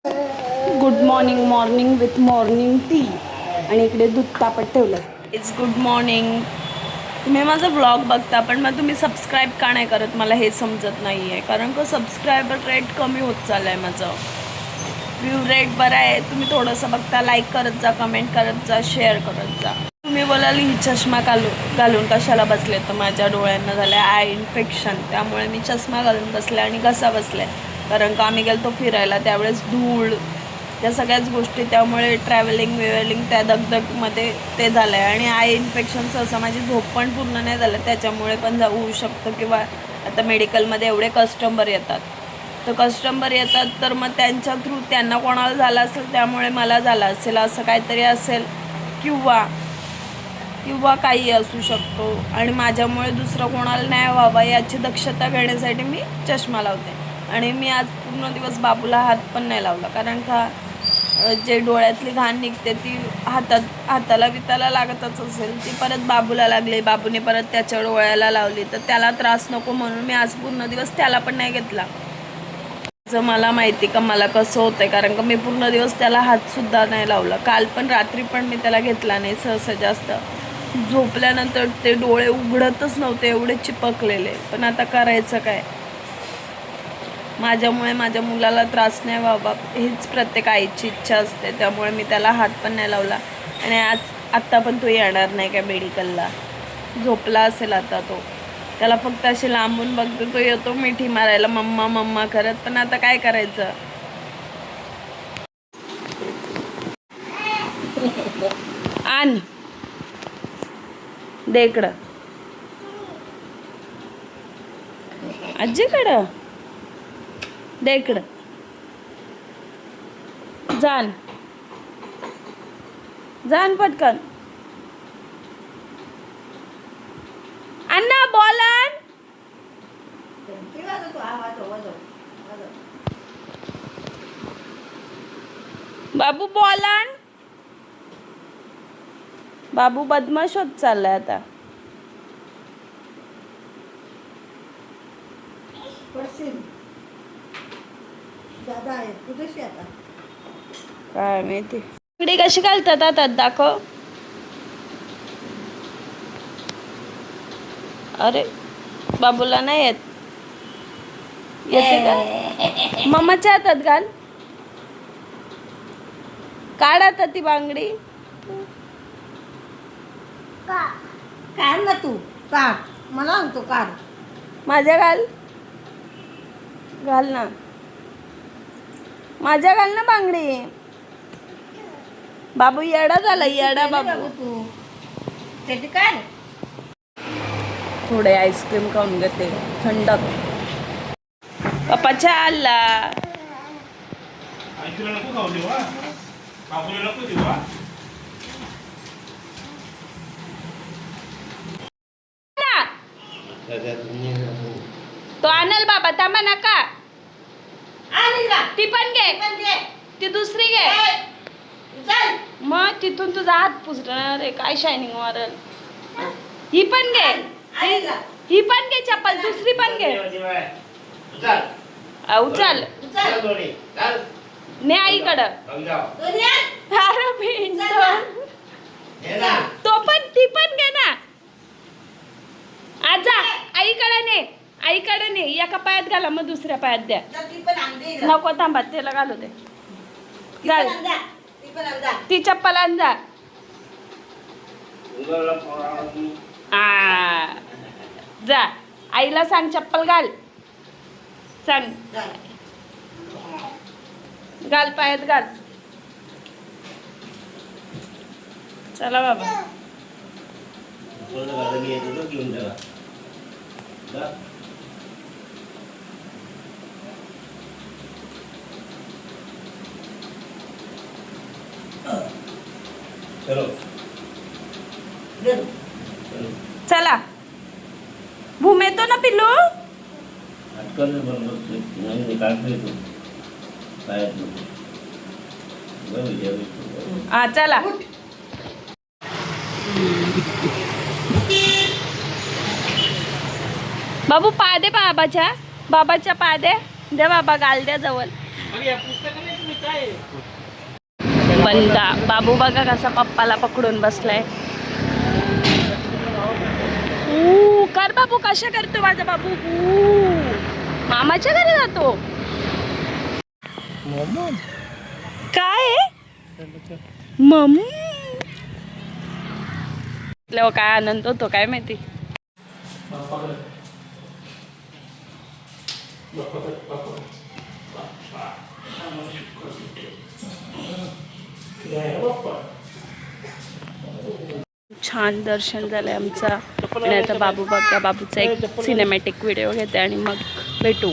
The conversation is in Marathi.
Good morning with morning tea आणि इकडे दूध तापत ठेवलं. It's good morning. तुम्ही माझा व्लॉग बघता पण मग तुम्ही सबस्क्राईब का नाही करत मला हे समजत नाही आहे. कारण का सबस्क्रायबर रेट कमी होत चाललं आहे. माझं व्ह्यू रेट बरं आहे. तुम्ही थोडंसं बघता, लाईक करत जा, कमेंट करत जा, शेअर करत जा. तुम्ही बोलाल ही चष्मा घालून कशाला बसले, तर माझ्या डोळ्यांना झालं आय इन्फेक्शन, त्यामुळे मी चष्मा घालून बसले आणि कसा बसले कारण का आम्ही गेलो फिरायला त्यावेळेस धूळ त्या सगळ्याच गोष्टी, त्यामुळे ट्रॅव्हलिंग त्या दगदगमध्ये ते झालं आहे. आणि आय इन्फेक्शन सहसा माझी झोप पण पूर्ण नाही झालं, त्याच्यामुळे पण होऊ शकतं. किंवा आता मेडिकलमध्ये एवढे कस्टमर येतात तर मग त्यांच्या थ्रू त्यांना कोणाला झालं असेल त्यामुळे मला झालं असेल, असं काहीतरी असेल किंवा काही असू शकतो. आणि माझ्यामुळे दुसरं कोणाला नाही व्हावं याची दक्षता घेण्यासाठी मी चष्मा लावते. आणि मी आज पूर्ण दिवस बाबूला हात पण नाही लावला, कारण का जे डोळ्यातली घाण निघते ती हाताला बिताला लागतच असेल, ती परत बाबूला लागली, बाबूने परत त्याच्या डोळ्याला लावली, तर त्याला त्रास नको म्हणून मी आज पूर्ण दिवस त्याला पण नाही घेतला. जर मला माहिती का मला कसं होतंय, कारण का मी पूर्ण दिवस त्याला हातसुद्धा नाही लावला. काल पण रात्री पण मी त्याला घेतला नाही. सहसा जास्त झोपल्यानंतर ते डोळे उघडतच नव्हते, एवढे चिपकलेले. पण आता करायचं काय, माझ्यामुळे माझ्या मुलाला त्रास नाही व्हावा हीच प्रत्येक आईची इच्छा असते. त्यामुळे मी त्याला हात पण नाही लावला. आणि आत्ता पण तो येणार नाही काय मेडिकलला, झोपला असेल आता तो. त्याला फक्त असे लांबून बघतो, तो येतो मिठी मारायला मम्मा मम्मा करत. पण आता काय करायचं, आण दे इकडं आजीकडं, दे इकडं, जाण पटकन. अण्णा बॉलन बाबू, बॉलन. बाबू बदमाश होत चाललाय आता. काय माहिती इकडे कशी घालतात आता, दाखव. अरे बाबूला नाही येते का, मम्माच्या हातात घाल. काढ आता ती बांगडी. काढ ना तू, काढ मला आणतो, काढ माझ्या घाल ना, माझ्या घाल ना बांगडी. बाबू येडा झाला, येडा बाबू. तू त्याची काय थोडे आईस्क्रीम खाऊन घेते थंड. पप्पाच्या आला तो आणल बाबा, थांबा नका. ती पण घे, ती दुसरी घे. मग तिथून तुझा हात पुसणार आहे काय, शायनिंग मारल. ही पण घे, ही पण घे चप्पल, दुसरी पण घे. उचल ने आईकडं. तो पण, ती पण घे ना. आजा आईकडे ने, आईकडे ने. एका पायात घाला, मग दुसऱ्या पायात द्या. नको थांबा, त्याला घालू दे. घाल ती चप्पल आण जा. जा आईला सांग चप्पल घाल, सांग. घाल पायात घाल. चला बाबा. चला भूम येतो ना पिल्लू. हा चला. बाबू पा दे बाबाच्या पाय दे. दे बाबा, गाल द्या जवळ. बंदा बाबू बघा कसा पप्पाला पकडून बसलाय. कर बाबू, कशा करतो माझा बाबू. मामाच्या घरी जातो. काय मम्मी काय आनंद होतो काय माहिती. छान दर्शन झालंय आमचं आणि आता बाबूचा एक सिनेमॅटिक व्हिडिओ घेते आणि मग भेटू.